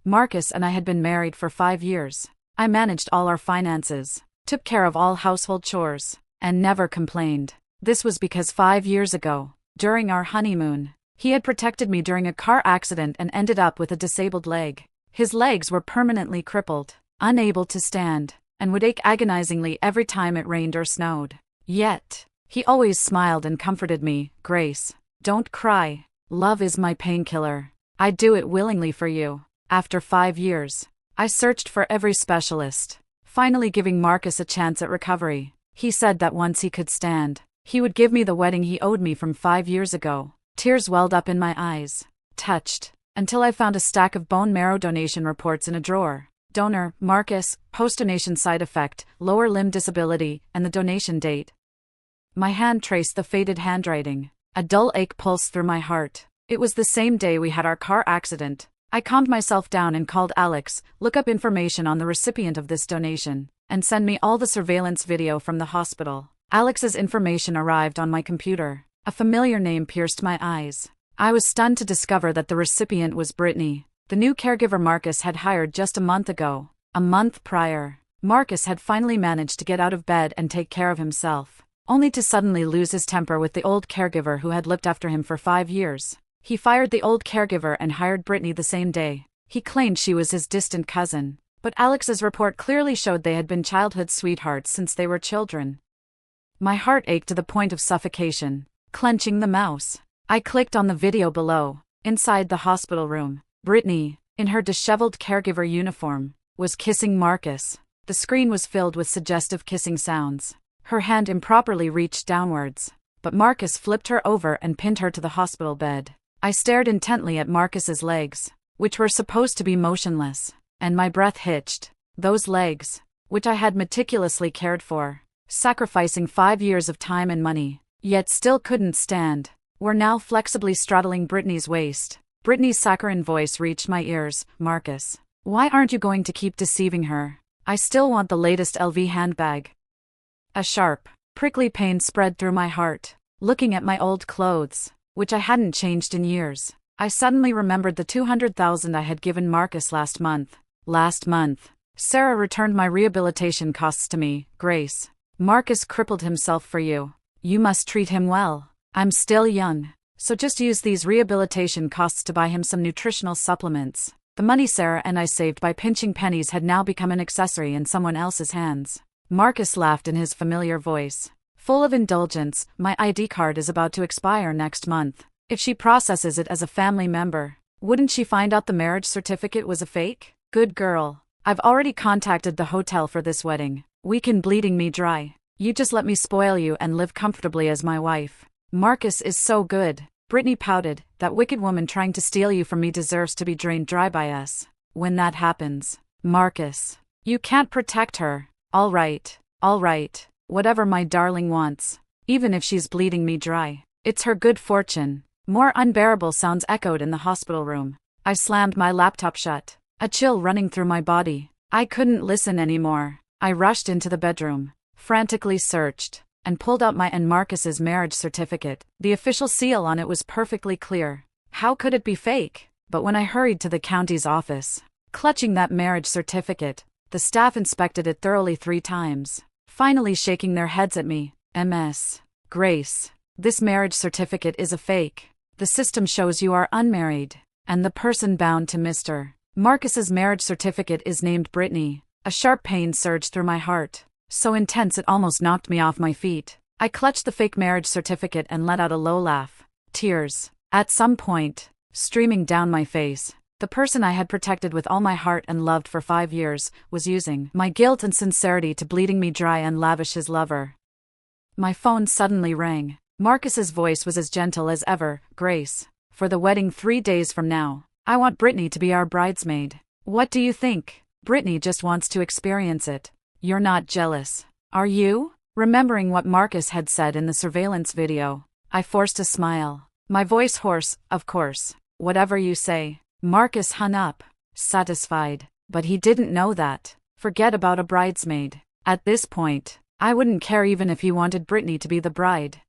Marcus and I had been married for 5 years. I managed all our finances, took care of all household chores, and never complained. This was because 5 years ago, during our honeymoon, he had protected me during a car accident and ended up with a disabled leg. His legs were permanently crippled, unable to stand, and would ache agonizingly every time it rained or snowed. Yet, he always smiled and comforted me. "Grace, don't cry. Love is my painkiller. I'd do it willingly for you." After 5 years, I searched for every specialist, finally giving Marcus a chance at recovery. He said that once he could stand, he would give me the wedding he owed me from 5 years ago. Tears welled up in my eyes, touched, until I found a stack of bone marrow donation reports in a drawer. Donor, Marcus, post-donation side effect, lower limb disability, and the donation date. My hand traced the faded handwriting. A dull ache pulsed through my heart. It was the same day we had our car accident. I calmed myself down and called Alex. "Look up information on the recipient of this donation, and send me all the surveillance video from the hospital." Alex's information arrived on my computer. A familiar name pierced my eyes. I was stunned to discover that the recipient was Brittany, the new caregiver Marcus had hired just a month ago. A month prior, Marcus had finally managed to get out of bed and take care of himself, only to suddenly lose his temper with the old caregiver who had looked after him for 5 years. He fired the old caregiver and hired Brittany the same day. He claimed she was his distant cousin, but Alex's report clearly showed they had been childhood sweethearts since they were children. My heart ached to the point of suffocation. Clenching the mouse, I clicked on the video below. Inside the hospital room, Brittany, in her disheveled caregiver uniform, was kissing Marcus. The screen was filled with suggestive kissing sounds. Her hand improperly reached downwards, but Marcus flipped her over and pinned her to the hospital bed. I stared intently at Marcus's legs, which were supposed to be motionless, and my breath hitched. Those legs, which I had meticulously cared for, sacrificing 5 years of time and money, yet still couldn't stand, were now flexibly straddling Brittany's waist. Brittany's saccharine voice reached my ears. "Marcus, why aren't you going to keep deceiving her? I still want the latest LV handbag." A sharp, prickly pain spread through my heart. Looking at my old clothes, which I hadn't changed in years, I suddenly remembered the $200,000 I had given Marcus last month. Last month, Sarah returned my rehabilitation costs to me. "Grace, Marcus crippled himself for you. You must treat him well. I'm still young, so just use these rehabilitation costs to buy him some nutritional supplements." The money Sarah and I saved by pinching pennies had now become an accessory in someone else's hands. Marcus laughed in his familiar voice, full of indulgence. "My ID card is about to expire next month. If she processes it as a family member, wouldn't she find out the marriage certificate was a fake?" "Good girl. I've already contacted the hotel for this wedding. We can bleeding me dry. You just let me spoil you and live comfortably as my wife." "Marcus is so good," Brittany pouted. "That wicked woman trying to steal you from me deserves to be drained dry by us. When that happens, Marcus, you can't protect her." All right, whatever my darling wants, even if she's bleeding me dry. It's her good fortune." More unbearable sounds echoed in the hospital room. I slammed my laptop shut, a chill running through my body. I couldn't listen anymore. I rushed into the bedroom, frantically searched, and pulled out my and Marcus's marriage certificate. The official seal on it was perfectly clear. How could it be fake? But when I hurried to the county's office, clutching that marriage certificate, the staff inspected it thoroughly 3 times, finally shaking their heads at me. "Ms. Grace, this marriage certificate is a fake. The system shows you are unmarried, and the person bound to Mr. Marcus's marriage certificate is named Brittany." A sharp pain surged through my heart, so intense it almost knocked me off my feet. I clutched the fake marriage certificate and let out a low laugh. Tears, at some point, streaming down my face. The person I had protected with all my heart and loved for 5 years was using my guilt and sincerity to bleeding me dry and lavish his lover. My phone suddenly rang. Marcus's voice was as gentle as ever. "Grace, for the wedding 3 days from now, I want Brittany to be our bridesmaid. What do you think? Brittany just wants to experience it. You're not jealous, are you?" Remembering what Marcus had said in the surveillance video, I forced a smile, my voice hoarse. "Of course, whatever you say." Marcus hung up, satisfied, but he didn't know that. Forget about a bridesmaid. At this point, I wouldn't care even if he wanted Brittany to be the bride.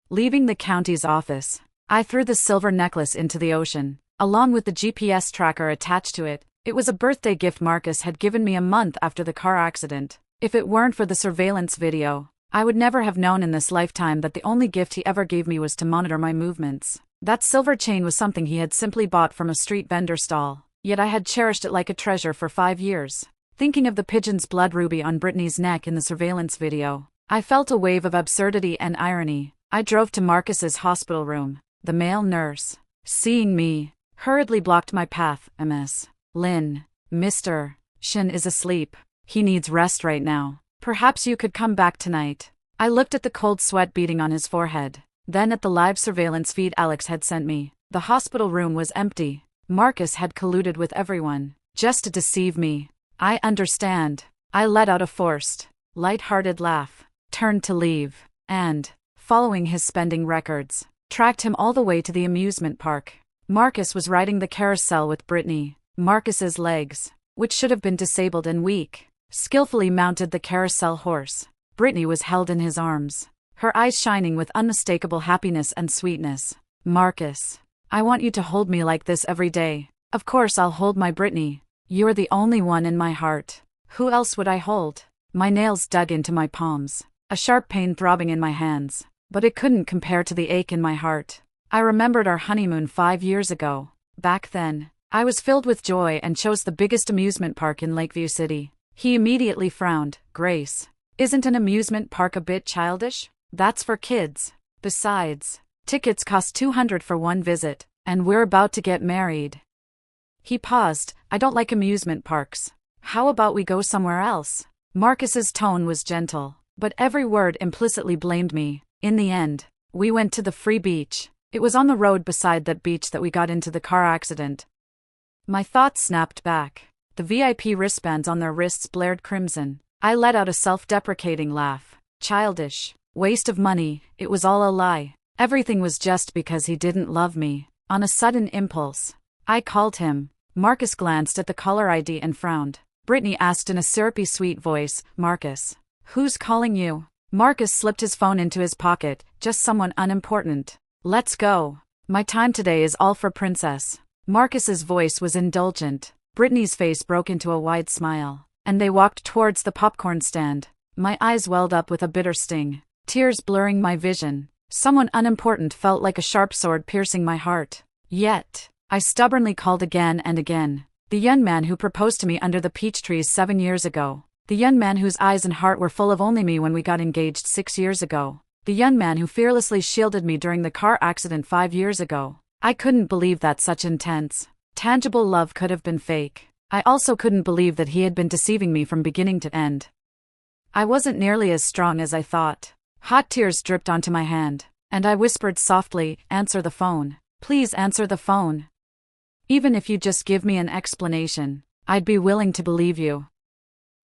Leaving the county's office, I threw the silver necklace into the ocean, along with the GPS tracker attached to it. It was a birthday gift Marcus had given me a month after the car accident. If it weren't for the surveillance video, I would never have known in this lifetime that the only gift he ever gave me was to monitor my movements. That silver chain was something he had simply bought from a street vendor stall, yet I had cherished it like a treasure for 5 years. Thinking of the pigeon's blood ruby on Brittany's neck in the surveillance video, I felt a wave of absurdity and irony. I drove to Marcus's hospital room. The male nurse, seeing me, hurriedly blocked my path. Ms. Lin, Mr. Shin is asleep. He needs rest right now. Perhaps you could come back tonight. I looked at the cold sweat beading on his forehead, then at the live surveillance feed Alex had sent me. The hospital room was empty. Marcus had colluded with everyone, just to deceive me. I understand. I let out a forced, light-hearted laugh, turned to leave, and, following his spending records, tracked him all the way to the amusement park. Marcus was riding the carousel with Brittany. Marcus's legs, which should have been disabled and weak, skillfully mounted the carousel horse. Brittany was held in his arms, her eyes shining with unmistakable happiness and sweetness. Marcus, I want you to hold me like this every day. Of course I'll hold my Brittany. You're the only one in my heart. Who else would I hold? My nails dug into my palms, a sharp pain throbbing in my hands, but it couldn't compare to the ache in my heart. I remembered our honeymoon 5 years ago. Back then, I was filled with joy and chose the biggest amusement park in Lakeview City. He immediately frowned. Grace, isn't an amusement park a bit childish? That's for kids. Besides, tickets cost $200 for one visit, and we're about to get married. He paused. I don't like amusement parks. How about we go somewhere else? Marcus's tone was gentle, but every word implicitly blamed me. In the end, we went to the free beach. It was on the road beside that beach that we got into the car accident. My thoughts snapped back. The VIP wristbands on their wrists blared crimson. I let out a self-deprecating laugh. Childish. Waste of money. It was all a lie. Everything was just because he didn't love me. On a sudden impulse, I called him. Marcus glanced at the caller ID and frowned. Brittany asked in a syrupy sweet voice, Marcus, who's calling you? Marcus slipped his phone into his pocket. Just someone unimportant. Let's go. My time today is all for Princess. Marcus's voice was indulgent. Brittany's face broke into a wide smile, and they walked towards the popcorn stand. My eyes welled up with a bitter sting, tears blurring my vision. Someone unimportant felt like a sharp sword piercing my heart. Yet, I stubbornly called again and again. The young man who proposed to me under the peach trees 7 years ago. The young man whose eyes and heart were full of only me when we got engaged 6 years ago. The young man who fearlessly shielded me during the car accident 5 years ago. I couldn't believe that such intense, tangible love could have been fake. I also couldn't believe that he had been deceiving me from beginning to end. I wasn't nearly as strong as I thought. Hot tears dripped onto my hand, and I whispered softly, answer the phone. Please answer the phone. Even if you just give me an explanation, I'd be willing to believe you.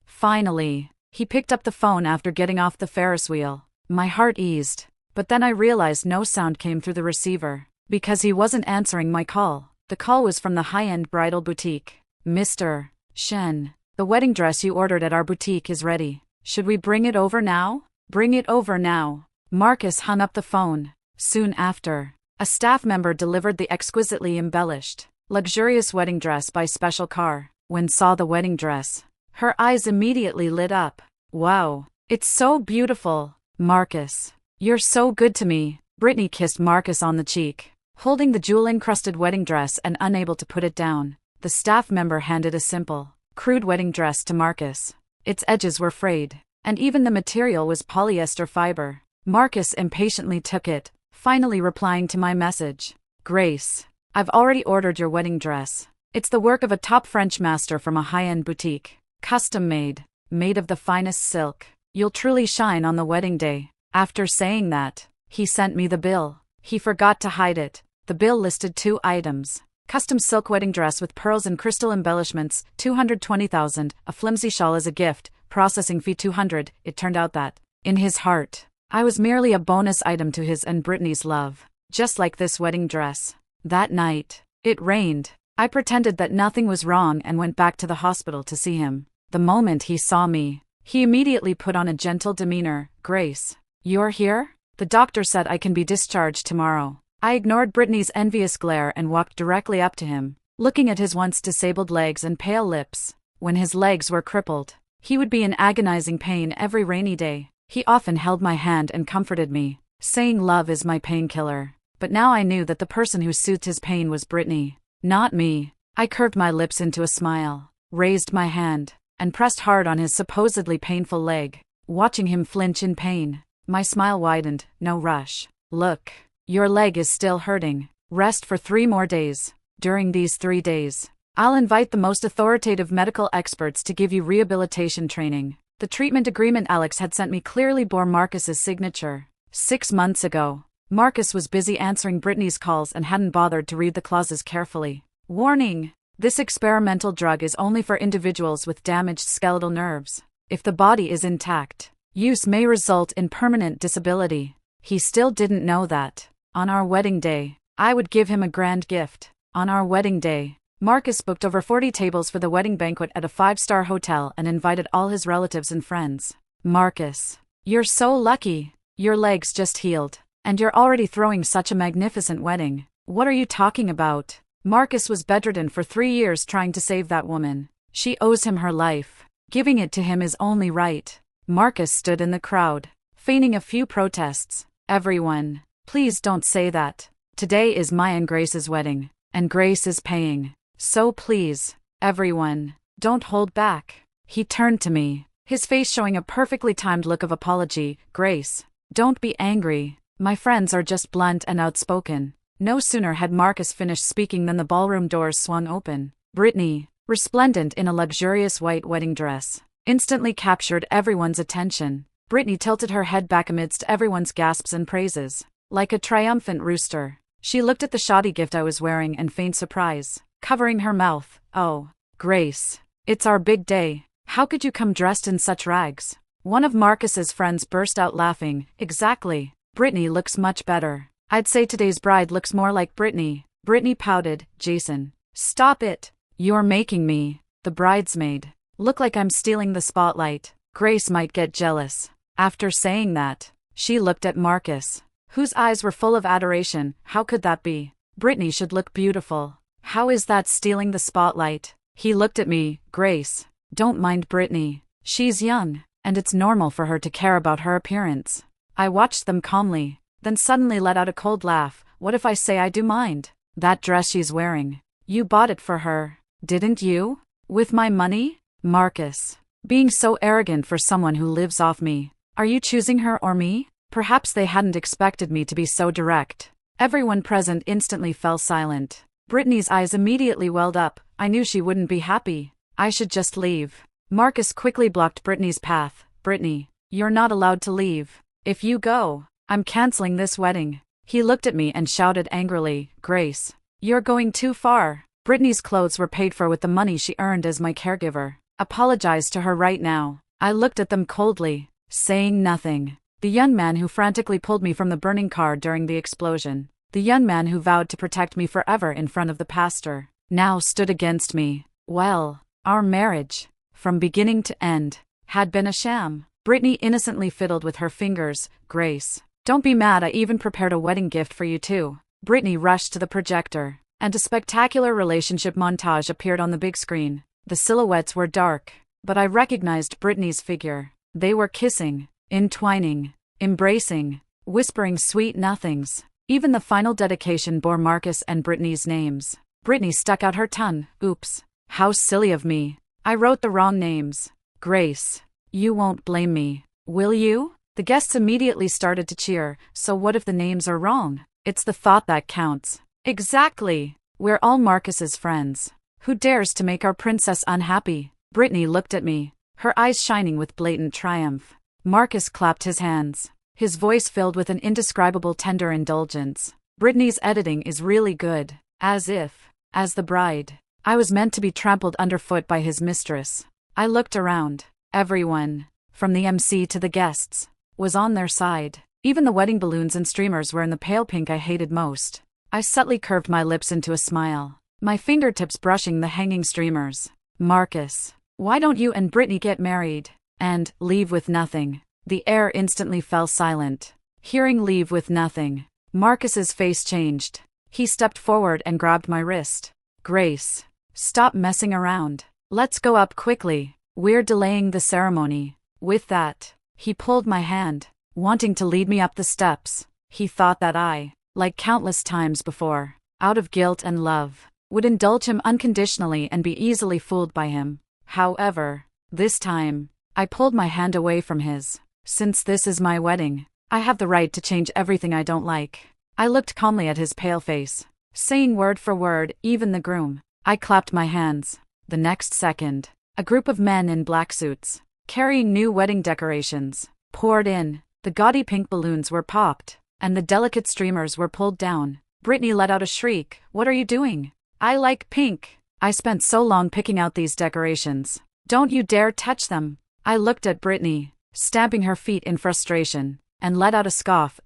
Finally, he picked up the phone after getting off the Ferris wheel. My heart eased, but then I realized no sound came through the receiver, because he wasn't answering my call. The call was from the high-end bridal boutique. Mr. Shen, the wedding dress you ordered at our boutique is ready. Should we bring it over now? Bring it over now. Marcus hung up the phone. Soon after, a staff member delivered the exquisitely embellished, luxurious wedding dress by special car. When saw the wedding dress, her eyes immediately lit up. Wow, it's so beautiful. Marcus, you're so good to me. Brittany kissed Marcus on the cheek, holding the jewel-encrusted wedding dress and unable to put it down. The staff member handed a simple, crude wedding dress to Marcus. Its edges were frayed, and even the material was polyester fiber. Marcus impatiently took it, finally replying to my message. Grace, I've already ordered your wedding dress. It's the work of a top French master from a high-end boutique. Custom-made, made of the finest silk. You'll truly shine on the wedding day. After saying that, he sent me the bill. He forgot to hide it. The bill listed 2 items. Custom silk wedding dress with pearls and crystal embellishments, $220,000, a flimsy shawl as a gift, processing fee $200. It turned out that, in his heart, I was merely a bonus item to his and Brittany's love, just like this wedding dress. That night, it rained. I pretended that nothing was wrong and went back to the hospital to see him. The moment he saw me, he immediately put on a gentle demeanor. Grace, you're here? The doctor said I can be discharged tomorrow. I ignored Brittany's envious glare and walked directly up to him. looking at his once disabled legs and pale lips. When his legs were crippled, he would be in agonizing pain every rainy day. He often held my hand and comforted me, saying love is my painkiller. But now I knew that the person who soothed his pain was Brittany, not me. I curved my lips into a smile, raised my hand, and pressed hard on his supposedly painful leg. Watching him flinch in pain, my smile widened. No rush. Look, your leg is still hurting. Rest for 3 more days. During these 3 days, I'll invite the most authoritative medical experts to give you rehabilitation training. The treatment agreement Alex had sent me clearly bore Marcus's signature. 6 months ago, Marcus was busy answering Brittany's calls and hadn't bothered to read the clauses carefully. Warning: this experimental drug is only for individuals with damaged skeletal nerves. If the body is intact, use may result in permanent disability. He still didn't know that. On our wedding day, I would give him a grand gift. On our wedding day, Marcus booked over 40 tables for the wedding banquet at a 5-star hotel and invited all his relatives and friends. Marcus, you're so lucky. Your legs just healed, and you're already throwing such a magnificent wedding. What are you talking about? Marcus was bedridden for 3 years trying to save that woman. She owes him her life. Giving it to him is only right. Marcus stood in the crowd, feigning a few protests. Everyone, please don't say that. Today is my and Grace's wedding, and Grace is paying. So please, everyone, don't hold back. He turned to me, his face showing a perfectly timed look of apology. Grace, don't be angry. My friends are just blunt and outspoken. No sooner had Marcus finished speaking than the ballroom doors swung open. Brittany, resplendent in a luxurious white wedding dress, instantly captured everyone's attention. Brittany tilted her head back amidst everyone's gasps and praises. Like a triumphant rooster, she looked at the shoddy gift I was wearing and feigned surprise, covering her mouth. Oh, Grace, it's our big day. How could you come dressed in such rags? One of Marcus's friends burst out laughing. Exactly. Brittany looks much better. I'd say today's bride looks more like Brittany. Brittany pouted. Jason, stop it. You're making me, the bridesmaid, look like I'm stealing the spotlight. Grace might get jealous. After saying that, she looked at Marcus, whose eyes were full of adoration. How could that be? Brittany should look beautiful. How is that stealing the spotlight? He looked at me. Grace, don't mind Brittany. She's young, and it's normal for her to care about her appearance. I watched them calmly, then suddenly let out a cold laugh. What if I say I do mind? That dress she's wearing, you bought it for her, didn't you? With my money? Marcus, being so arrogant for someone who lives off me. Are you choosing her or me? Perhaps they hadn't expected me to be so direct. Everyone present instantly fell silent. Brittany's eyes immediately welled up. I knew she wouldn't be happy. I should just leave. Marcus quickly blocked Brittany's path. Brittany, you're not allowed to leave. If you go, I'm canceling this wedding. He looked at me and shouted angrily. Grace, you're going too far. Brittany's clothes were paid for with the money she earned as my caregiver. Apologize to her right now. I looked at them coldly, saying nothing. The young man who frantically pulled me from the burning car during the explosion, the young man who vowed to protect me forever in front of the pastor, now stood against me. Well, our marriage, from beginning to end, had been a sham. Brittany innocently fiddled with her fingers. Grace, don't be mad, I even prepared a wedding gift for you too. Brittany rushed to the projector, and a spectacular relationship montage appeared on the big screen. The silhouettes were dark, but I recognized Brittany's figure. They were kissing, entwining, embracing, whispering sweet nothings. Even the final dedication bore Marcus and Brittany's names. Brittany stuck out her tongue. Oops, how silly of me. I wrote the wrong names. Grace, you won't blame me, will you? The guests immediately started to cheer. So what if the names are wrong? It's the thought that counts. Exactly. We're all Marcus's friends. Who dares to make our princess unhappy? Brittany looked at me, her eyes shining with blatant triumph. Marcus clapped his hands, his voice filled with an indescribable tender indulgence. Brittany's editing is really good. As if, as the bride, I was meant to be trampled underfoot by his mistress. I looked around. Everyone, from the MC to the guests, was on their side. Even the wedding balloons and streamers were in the pale pink I hated most. I subtly curved my lips into a smile, my fingertips brushing the hanging streamers. Marcus, why don't you and Brittany get married and leave with nothing? The air instantly fell silent. Hearing leave with nothing, Marcus's face changed. He stepped forward and grabbed my wrist. Grace. Stop messing around. Let's go up quickly. We're delaying the ceremony. With that, he pulled my hand, wanting to lead me up the steps. He thought that I, like countless times before, out of guilt and love, would indulge him unconditionally and be easily fooled by him. However, this time, I pulled my hand away from his. Since this is my wedding, I have the right to change everything I don't like. I looked calmly at his pale face, saying word for word, even the groom. I clapped my hands. The next second, a group of men in black suits, carrying new wedding decorations, poured in. The gaudy pink balloons were popped, and the delicate streamers were pulled down. Brittany let out a shriek. "What are you doing?" "I like pink. I spent so long picking out these decorations. Don't you dare touch them." I looked at Brittany, stamping her feet in frustration, and let out a scoff.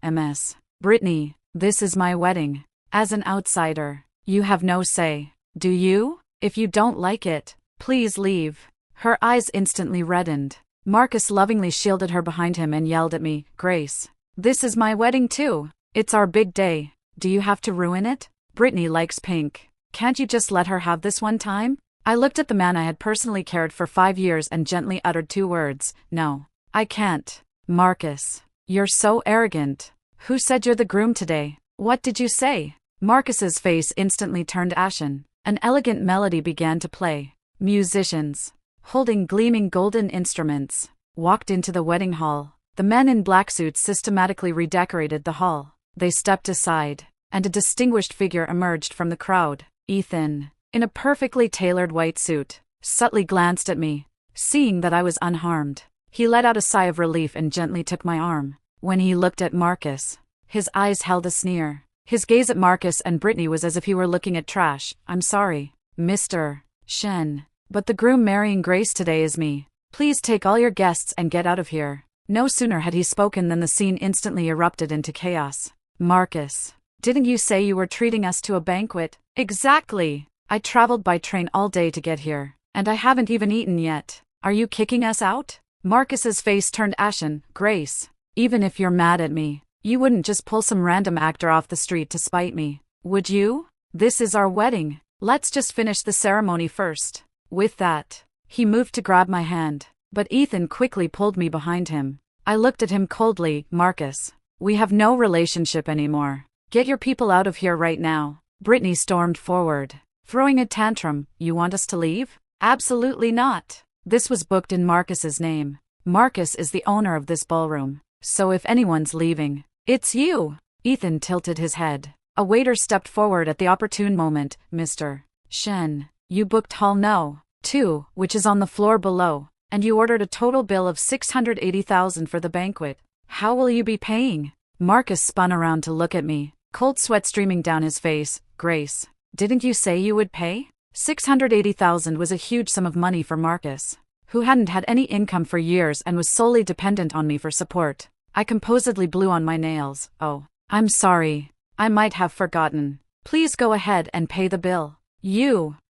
Brittany, this is my wedding. As an outsider, you have no say. Do you? If you don't like it, please leave. Her eyes instantly reddened. Marcus lovingly shielded her behind him and yelled at me, "Grace, this is my wedding too. It's our big day. Do you have to ruin it? Brittany likes pink. Can't you just let her have this one time?" I looked at the man I had personally cared for 5 years and gently uttered 2 words, "No, I can't." "Marcus, you're so arrogant. Who said you're the groom today? What did you say?" Marcus's face instantly turned ashen. An elegant melody began to play. Musicians, holding gleaming golden instruments, walked into the wedding hall. The men in black suits systematically redecorated the hall. They stepped aside, and a distinguished figure emerged from the crowd. Ethan, in a perfectly tailored white suit, subtly glanced at me. Seeing that I was unharmed, he let out a sigh of relief and gently took my arm. When he looked at Marcus, his eyes held a sneer. His gaze at Marcus and Brittany was as if he were looking at trash. "I'm sorry, Mr. Shen, but the groom marrying Grace today is me. Please take all your guests and get out of here." No sooner had he spoken than the scene instantly erupted into chaos. "Marcus, didn't you say you were treating us to a banquet?" "Exactly. I traveled by train all day to get here, and I haven't even eaten yet. Are you kicking us out?" Marcus's face turned ashen. "Grace, even if you're mad at me, you wouldn't just pull some random actor off the street to spite me, would you? This is our wedding. Let's just finish the ceremony first." With that, he moved to grab my hand, but Ethan quickly pulled me behind him. I looked at him coldly. "Marcus, we have no relationship anymore. Get your people out of here right now." Brittany stormed forward, throwing a tantrum. "You want us to leave?" "Absolutely not. This was booked in Marcus's name. Marcus is the owner of this ballroom, so if anyone's leaving, it's you." Ethan tilted his head. A waiter stepped forward at the opportune moment. "Mr. Shen, you booked Hall No. 2, which is on the floor below, and you ordered a total bill of 680,000 for the banquet. How will you be paying?" Marcus spun around to look at me, cold sweat streaming down his face. "Grace, didn't you say you would pay?" 680,000 was a huge sum of money for Marcus, who hadn't had any income for years and was solely dependent on me for support. I composedly blew on my nails. "Oh, I'm sorry. I might have forgotten. Please go ahead and pay the bill."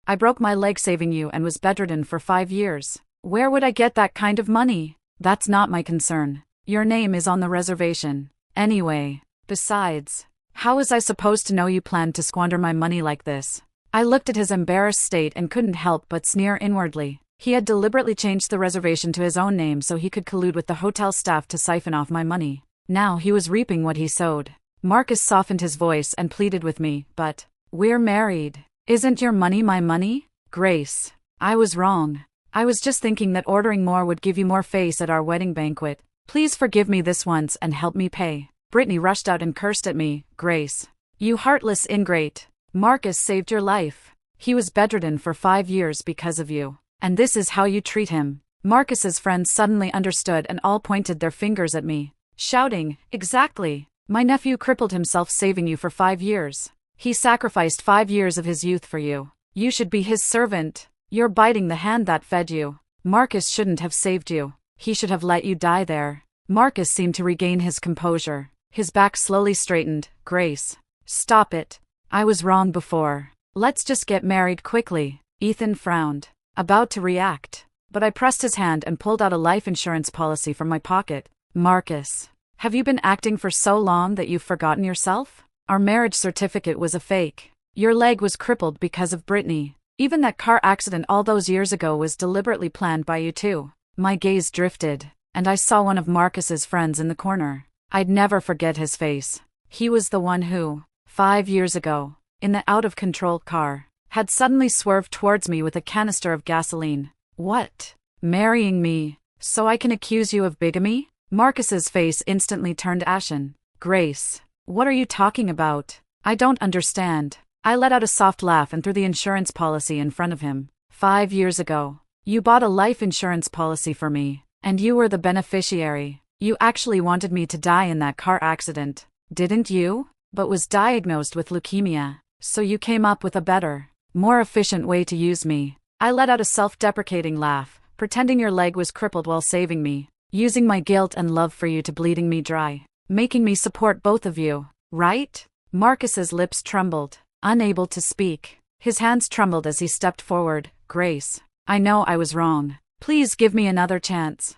I broke my leg saving you and was bedridden for 5 years. Where would I get that kind of money?" "That's not my concern. Your name is on the reservation. Anyway, besides, how was I supposed to know you planned to squander my money like this?" I looked at his embarrassed state and couldn't help but sneer inwardly. He had deliberately changed the reservation to his own name so he could collude with the hotel staff to siphon off my money. Now he was reaping what he sowed. Marcus softened his voice and pleaded with me. "But we're married. Isn't your money my money?" "Grace, I was wrong. I was just thinking that ordering more would give you more face at our wedding banquet. Please forgive me this once and help me pay." Brittany rushed out and cursed at me. "Grace, you heartless ingrate. Marcus saved your life. He was bedridden for 5 years because of you. And this is how you treat him." Marcus's friends suddenly understood and all pointed their fingers at me, shouting, "Exactly. My nephew crippled himself saving you for 5 years. He sacrificed 5 years of his youth for you. You should be his servant. You're biting the hand that fed you. Marcus shouldn't have saved you. He should have let you die there." Marcus seemed to regain his composure. His back slowly straightened. "Grace, stop it. I was wrong before. Let's just get married quickly." Ethan frowned, about to react, but I pressed his hand and pulled out a life insurance policy from my pocket. "Marcus, have you been acting for so long that you've forgotten yourself? Our marriage certificate was a fake. Your leg was crippled because of Brittany. Even that car accident all those years ago was deliberately planned by you too. My gaze drifted, and I saw one of Marcus's friends in the corner. I'd never forget his face. He was the one who, 5 years ago, in the out-of-control car, had suddenly swerved towards me with a canister of gasoline. What? Marrying me, so I can accuse you of bigamy? Marcus's face instantly turned ashen. Grace, what are you talking about? I don't understand. I let out a soft laugh and threw the insurance policy in front of him. 5 years ago, you bought a life insurance policy for me, and you were the beneficiary. You actually wanted me to die in that car accident, didn't you? But was diagnosed with leukemia, so you came up with a better, more efficient way to use me. I let out a self-deprecating laugh, pretending your leg was crippled while saving me, using my guilt and love for you to bleeding me dry, making me support both of you, right? Marcus's lips trembled, unable to speak. His hands trembled as he stepped forward. Grace, I know I was wrong. Please give me another chance.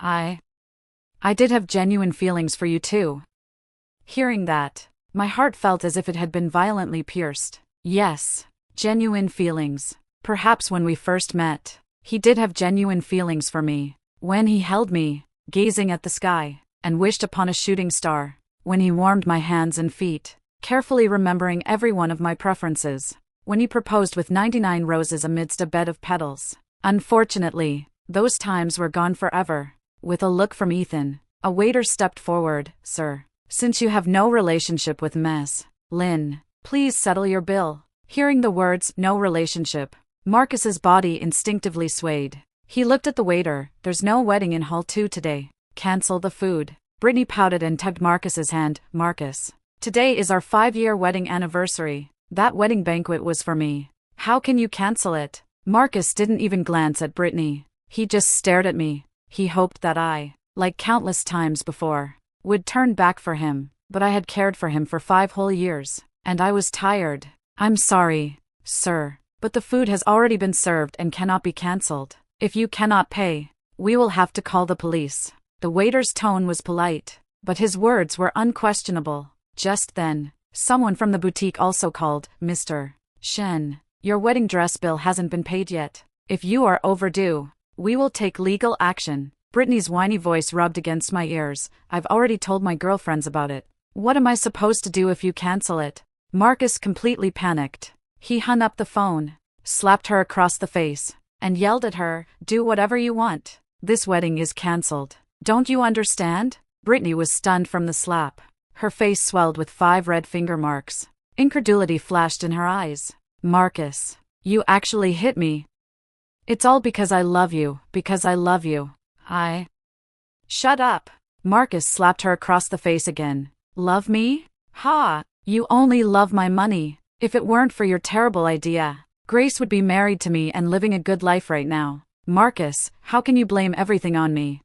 I did have genuine feelings for you too. Hearing that, my heart felt as if it had been violently pierced. Yes, genuine feelings. Perhaps when we first met, he did have genuine feelings for me. When he held me, gazing at the sky, and wished upon a shooting star. When he warmed my hands and feet, carefully remembering every one of my preferences. When he proposed with 99 roses amidst a bed of petals. Unfortunately, those times were gone forever. With a look from Ethan, a waiter stepped forward. Sir, since you have no relationship with Ms. Lynn, please settle your bill. Hearing the words, no relationship, Marcus's body instinctively swayed. He looked at the waiter. There's no wedding in Hall 2 today. Cancel the food. Brittany pouted and tugged Marcus's hand. Marcus, today is our 5-year wedding anniversary. That wedding banquet was for me. How can you cancel it? Marcus didn't even glance at Brittany. He just stared at me. He hoped that I, like countless times before, would turn back for him, but I had cared for him for 5 whole years, and I was tired. I'm sorry, sir, but the food has already been served and cannot be cancelled. If you cannot pay, we will have to call the police. The waiter's tone was polite, but his words were unquestionable. Just then, someone from the boutique also called. Mr. Shen, your wedding dress bill hasn't been paid yet. If you are overdue, we will take legal action. Brittany's whiny voice rubbed against my ears. I've already told my girlfriends about it. What am I supposed to do if you cancel it? Marcus completely panicked. He hung up the phone, slapped her across the face, and yelled at her, do whatever you want. This wedding is cancelled. Don't you understand? Brittany was stunned from the slap. Her face swelled with 5 red finger marks. Incredulity flashed in her eyes. Marcus, you actually hit me. It's all because I love you, because I love you. Shut up. Marcus slapped her across the face again. Love me? Ha! You only love my money. If it weren't for your terrible idea, Grace would be married to me and living a good life right now. Marcus, how can you blame everything on me?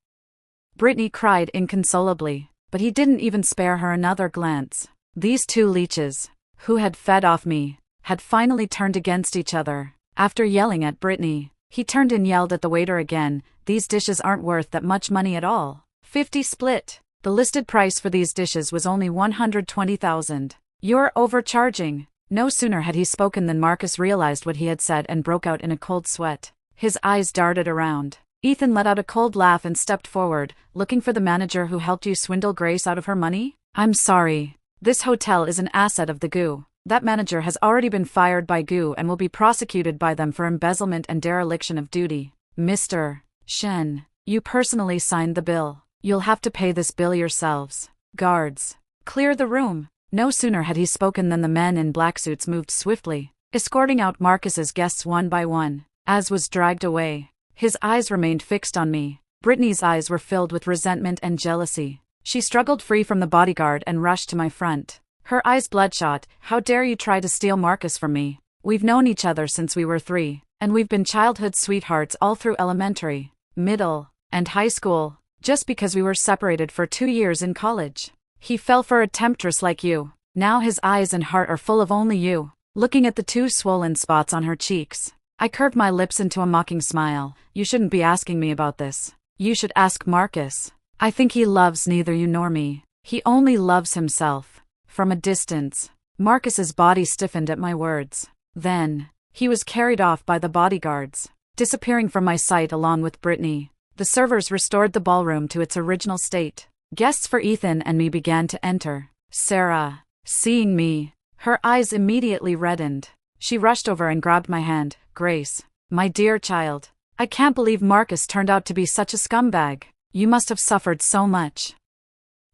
Brittany cried inconsolably, but he didn't even spare her another glance. These 2 leeches, who had fed off me, had finally turned against each other. After yelling at Brittany, he turned and yelled at the waiter again. These dishes aren't worth that much money at all. 50 split. The listed price for these dishes was only 120,000. You're overcharging. No sooner had he spoken than Marcus realized what he had said and broke out in a cold sweat. His eyes darted around. Ethan let out a cold laugh and stepped forward. Looking for the manager who helped you swindle Grace out of her money? I'm sorry. This hotel is an asset of the GU. That manager has already been fired by GU and will be prosecuted by them for embezzlement and dereliction of duty. Mr. Shen, you personally signed the bill. You'll have to pay this bill yourselves. Guards, clear the room. No sooner had he spoken than the men in black suits moved swiftly, escorting out Marcus's guests one by one. As was dragged away, his eyes remained fixed on me. Brittany's eyes were filled with resentment and jealousy. She struggled free from the bodyguard and rushed to my front. Her eyes bloodshot. How dare you try to steal Marcus from me? We've known each other since we were 3, and we've been childhood sweethearts all through elementary, middle, and high school. Just because we were separated for 2 years in college, he fell for a temptress like you. Now his eyes and heart are full of only you. Looking at the 2 swollen spots on her cheeks, I curved my lips into a mocking smile. You shouldn't be asking me about this. You should ask Marcus. I think he loves neither you nor me. He only loves himself. From a distance, Marcus's body stiffened at my words. Then, he was carried off by the bodyguards, disappearing from my sight along with Brittany. The servers restored the ballroom to its original state. Guests for Ethan and me began to enter. Sarah, seeing me, her eyes immediately reddened. She rushed over and grabbed my hand. Grace, my dear child, I can't believe Marcus turned out to be such a scumbag. You must have suffered so much.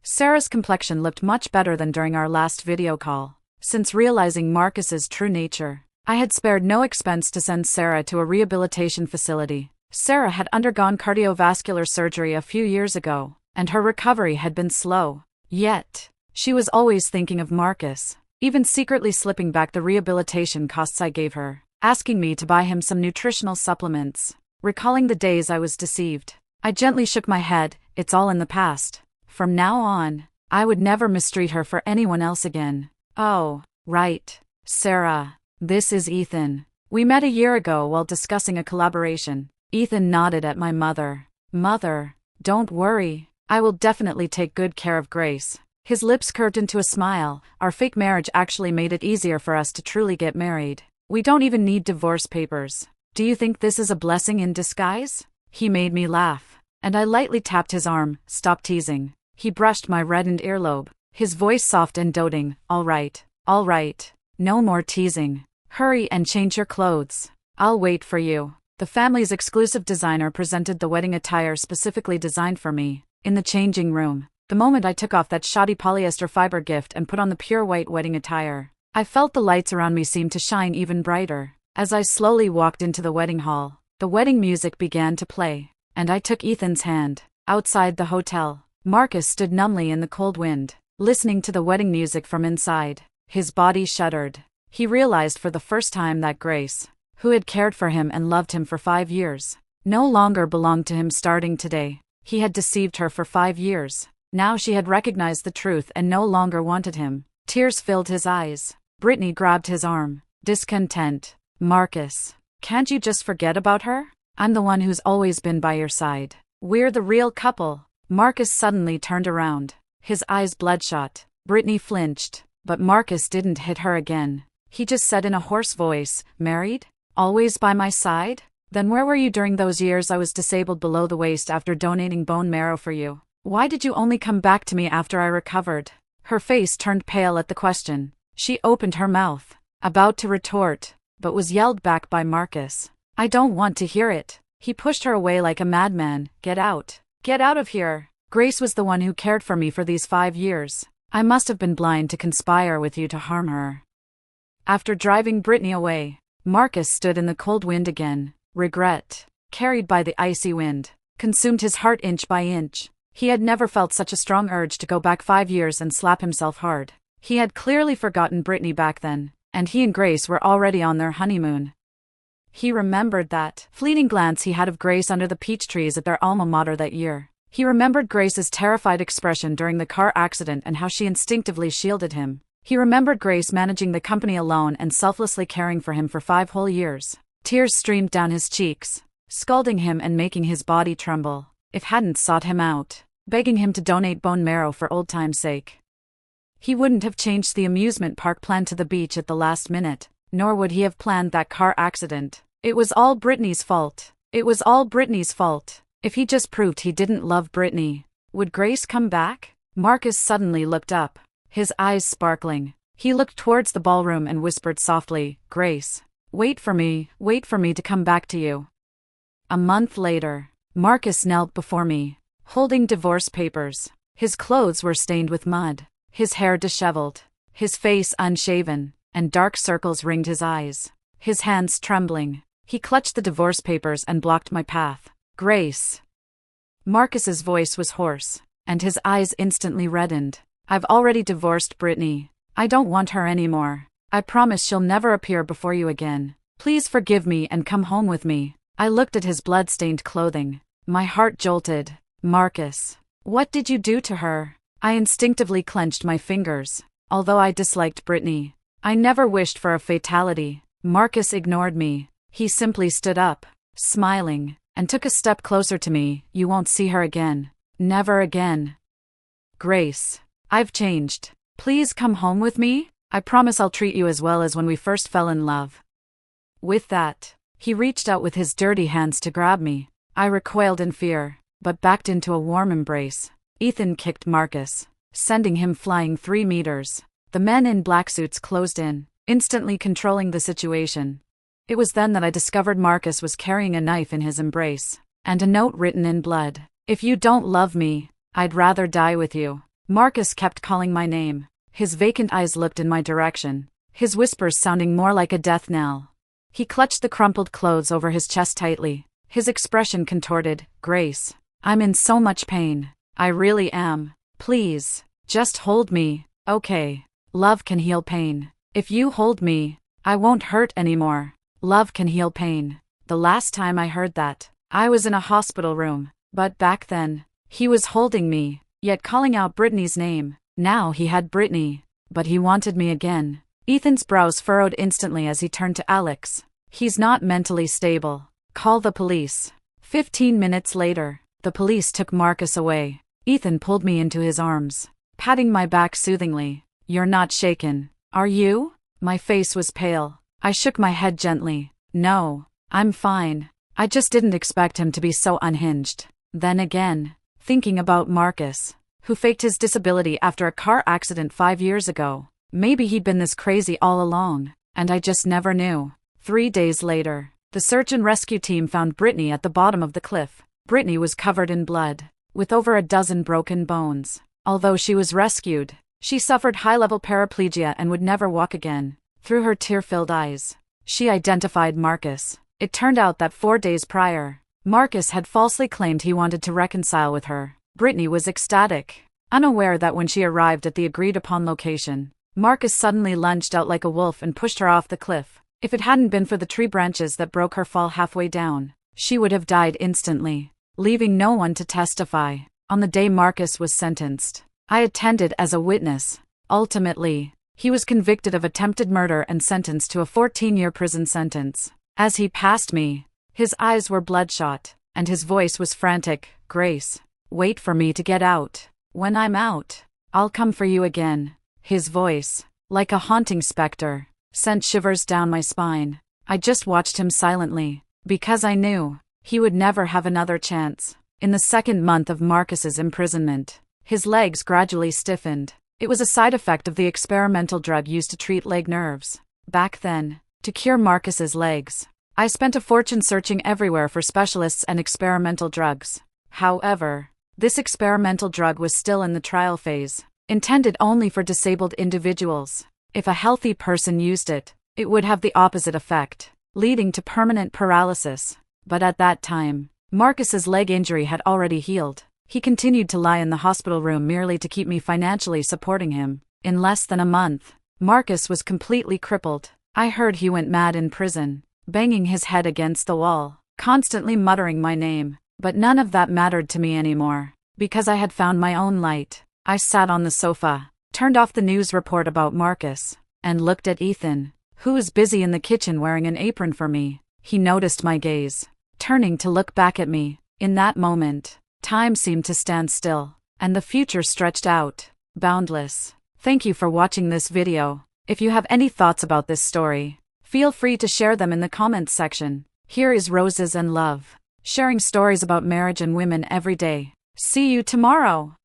Sarah's complexion looked much better than during our last video call. Since realizing Marcus's true nature, I had spared no expense to send Sarah to a rehabilitation facility. Sarah had undergone cardiovascular surgery a few years ago, and her recovery had been slow. Yet, she was always thinking of Marcus, even secretly slipping back the rehabilitation costs I gave her, asking me to buy him some nutritional supplements. Recalling the days I was deceived, I gently shook my head. It's all in the past. From now on, I would never mistreat her for anyone else again. Oh, right, Sarah, this is Ethan. We met a year ago while discussing a collaboration. Ethan nodded at my mother. Mother, don't worry, I will definitely take good care of Grace. His lips curved into a smile. Our fake marriage actually made it easier for us to truly get married. We don't even need divorce papers. Do you think this is a blessing in disguise? He made me laugh, and I lightly tapped his arm. Stop teasing. He brushed my reddened earlobe, his voice soft and doting. All right, no more teasing. Hurry and change your clothes. I'll wait for you. The family's exclusive designer presented the wedding attire specifically designed for me. In the changing room, the moment I took off that shoddy polyester fiber gift and put on the pure white wedding attire, I felt the lights around me seem to shine even brighter. As I slowly walked into the wedding hall, the wedding music began to play, and I took Ethan's hand. Outside the hotel, Marcus stood numbly in the cold wind, listening to the wedding music from inside. His body shuddered. He realized for the first time that Grace, who had cared for him and loved him for 5 years, no longer belonged to him starting today. He had deceived her for 5 years. Now she had recognized the truth and no longer wanted him. Tears filled his eyes. Brittany grabbed his arm. Discontent. Marcus, can't you just forget about her? I'm the one who's always been by your side. We're the real couple. Marcus suddenly turned around, his eyes bloodshot. Brittany flinched, but Marcus didn't hit her again. He just said in a hoarse voice, married? Always by my side? Then where were you during those years I was disabled below the waist after donating bone marrow for you? Why did you only come back to me after I recovered? Her face turned pale at the question. She opened her mouth, about to retort, but was yelled back by Marcus. I don't want to hear it. He pushed her away like a madman. Get out. Get out of here. Grace was the one who cared for me for these 5 years. I must have been blind to conspire with you to harm her. After driving Brittany away, Marcus stood in the cold wind again. Regret, carried by the icy wind, consumed his heart inch by inch. He had never felt such a strong urge to go back 5 years and slap himself hard. He had clearly forgotten Brittany back then, and he and Grace were already on their honeymoon. He remembered that fleeting glance he had of Grace under the peach trees at their alma mater that year. He remembered Grace's terrified expression during the car accident and how she instinctively shielded him. He remembered Grace managing the company alone and selflessly caring for him for 5 whole years. Tears streamed down his cheeks, scalding him and making his body tremble. If hadn't sought him out, begging him to donate bone marrow for old time's sake, he wouldn't have changed the amusement park plan to the beach at the last minute, nor would he have planned that car accident. It was all Brittany's fault. It was all Brittany's fault. If he just proved he didn't love Brittany, would Grace come back? Marcus suddenly looked up, his eyes sparkling. He looked towards the ballroom and whispered softly, Grace, wait for me to come back to you. A month later, Marcus knelt before me, holding divorce papers. His clothes were stained with mud, his hair disheveled, his face unshaven, and dark circles ringed his eyes. His hands trembling, he clutched the divorce papers and blocked my path. Grace. Marcus's voice was hoarse, and his eyes instantly reddened. I've already divorced Brittany. I don't want her anymore. I promise she'll never appear before you again. Please forgive me and come home with me. I looked at his blood-stained clothing. My heart jolted. Marcus, what did you do to her? I instinctively clenched my fingers. Although I disliked Brittany, I never wished for a fatality. Marcus ignored me. He simply stood up, smiling, and took a step closer to me. You won't see her again. Never again. Grace, I've changed. Please come home with me. I promise I'll treat you as well as when we first fell in love." With that, he reached out with his dirty hands to grab me. I recoiled in fear, but backed into a warm embrace. Ethan kicked Marcus, sending him flying 3 meters. The men in black suits closed in, instantly controlling the situation. It was then that I discovered Marcus was carrying a knife in his embrace, and a note written in blood. "If you don't love me, I'd rather die with you." Marcus kept calling my name. His vacant eyes looked in my direction, his whispers sounding more like a death knell. He clutched the crumpled clothes over his chest tightly, his expression contorted. "Grace, I'm in so much pain. I really am. Please, just hold me, okay? Love can heal pain. If you hold me, I won't hurt anymore. Love can heal pain." The last time I heard that, I was in a hospital room, but back then, he was holding me, yet calling out Brittany's name. Now he had Brittany, but he wanted me again. Ethan's brows furrowed instantly as he turned to Alex. "He's not mentally stable. Call the police." 15 minutes later, the police took Marcus away. Ethan pulled me into his arms, patting my back soothingly. "You're not shaken, are you?" My face was pale. I shook my head gently. "No, I'm fine. I just didn't expect him to be so unhinged." Then again, thinking about Marcus, who faked his disability after a car accident 5 years ago. Maybe he'd been this crazy all along, and I just never knew. 3 days later, the search and rescue team found Brittany at the bottom of the cliff. Brittany was covered in blood, with over a dozen broken bones. Although she was rescued, she suffered high-level paraplegia and would never walk again. Through her tear-filled eyes, she identified Marcus. It turned out that 4 days prior, Marcus had falsely claimed he wanted to reconcile with her. Brittany was ecstatic, unaware that when she arrived at the agreed-upon location, Marcus suddenly lunged out like a wolf and pushed her off the cliff. If it hadn't been for the tree branches that broke her fall halfway down, she would have died instantly, leaving no one to testify. On the day Marcus was sentenced, I attended as a witness. Ultimately, he was convicted of attempted murder and sentenced to a 14-year prison sentence. As he passed me, his eyes were bloodshot, and his voice was frantic. "Grace, wait for me to get out. When I'm out, I'll come for you again." His voice, like a haunting specter, sent shivers down my spine. I just watched him silently, because I knew he would never have another chance. In the second month of Marcus's imprisonment, his legs gradually stiffened. It was a side effect of the experimental drug used to treat leg nerves. Back then, to cure Marcus's legs, I spent a fortune searching everywhere for specialists and experimental drugs. However, this experimental drug was still in the trial phase, intended only for disabled individuals. If a healthy person used it, it would have the opposite effect, leading to permanent paralysis. But at that time, Marcus's leg injury had already healed. He continued to lie in the hospital room merely to keep me financially supporting him. In less than a month, Marcus was completely crippled. I heard he went mad in prison, banging his head against the wall, constantly muttering my name. But none of that mattered to me anymore, because I had found my own light. I sat on the sofa, turned off the news report about Marcus, and looked at Ethan, who was busy in the kitchen wearing an apron for me. He noticed my gaze, turning to look back at me. In that moment, time seemed to stand still, and the future stretched out, boundless. Thank you for watching this video. If you have any thoughts about this story, feel free to share them in the comments section. Here is Roses and Love, sharing stories about marriage and women every day. See you tomorrow.